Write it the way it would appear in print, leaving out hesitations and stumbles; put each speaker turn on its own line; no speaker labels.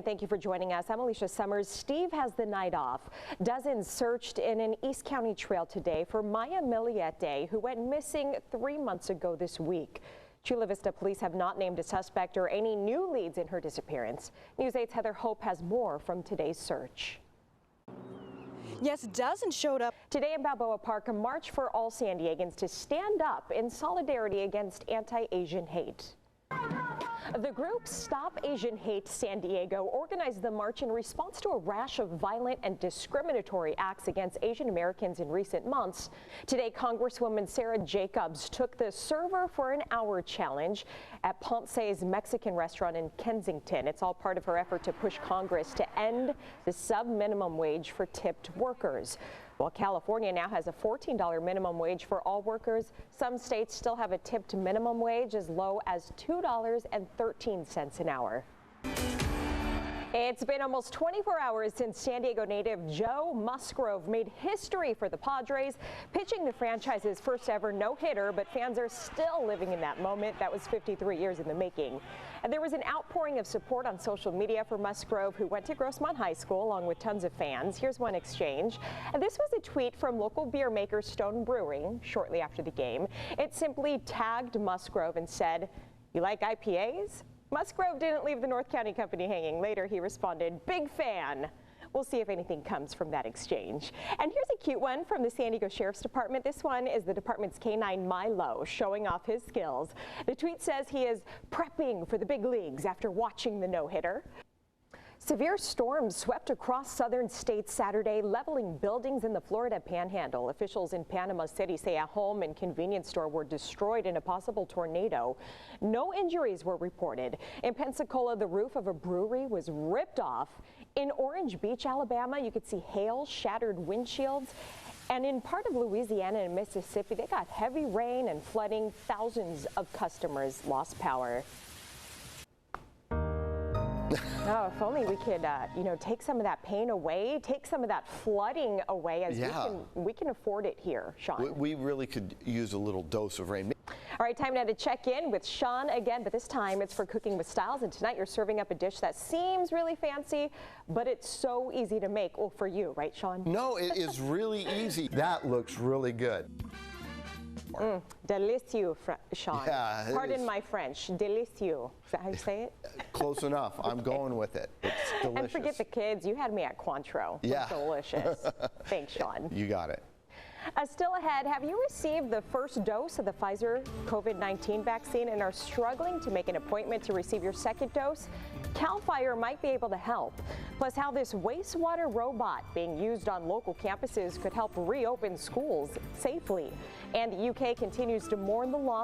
Thank you for joining us. I'm Alicia Summers. Steve has the night off. Dozens searched in an East County trail today for Maya Miliete, who went missing 3 months ago this week. Chula Vista police have not named a suspect or any new leads in her disappearance. News 8's Heather Hope has more from today's search.
Yes, dozens showed up
today in Balboa Park, a march for all San Diegans to stand up in solidarity against anti-Asian hate. The group Stop Asian Hate San Diego organized the march in response to a rash of violent and discriminatory acts against Asian Americans in recent months. Today, Congresswoman Sarah Jacobs took the Server for an Hour challenge at Ponce's Mexican restaurant in Kensington. It's all part of her effort to push Congress to end the sub-minimum wage for tipped workers. While California now has a $14 minimum wage for all workers, some states still have a tipped minimum wage as low as $2.13 an hour. It's been almost 24 hours since San Diego native Joe Musgrove made history for the Padres, pitching the franchise's first ever no-hitter, but fans are still living in that moment. That was 53 years in the making. And there was an outpouring of support on social media for Musgrove, who went to Grossmont High School along with tons of fans. Here's one exchange. And this was a tweet from local beer maker Stone Brewing shortly after the game. It simply tagged Musgrove and said, "You like IPAs?" Musgrove didn't leave the North County Company hanging. Later, he responded, "Big fan." We'll see if anything comes from that exchange. And here's a cute one from the San Diego Sheriff's Department. This one is the department's K-9 Milo showing off his skills. The tweet says he is prepping for the big leagues after watching the no-hitter. Severe storms swept across southern states Saturday, leveling buildings in the Florida Panhandle. Officials in Panama City say a home and convenience store were destroyed in a possible tornado. No injuries were reported. In Pensacola, the roof of a brewery was ripped off. In Orange Beach, Alabama, you could see hail, shattered windshields. And in part of Louisiana and Mississippi, they got heavy rain and flooding. Thousands of customers lost power. Oh, if only we could, take some of that pain away, take some of that flooding away, as we can afford it here, Sean.
We really could use a little dose of rain.
All right, time now to check in with Sean again, but this time it's for Cooking with Styles. And tonight you're serving up a dish that seems really fancy, but it's so easy to make. Well, for you, right, Sean?
No, it is really easy. That looks really good.
Delicieux, Sean.
Yeah,
Pardon my French. Delicieux. Is that how you say it?
Close enough. I'm going with it. It's delicious.
And forget the kids. You had me at Cointreau.
Yeah.
Delicious. Thanks, Sean.
You got it.
Still ahead, have you received the first dose of the Pfizer COVID-19 vaccine and are struggling to make an appointment to receive your second dose? CAL FIRE might be able to help. Plus, how this wastewater robot being used on local campuses could help reopen schools safely. And the UK continues to mourn the loss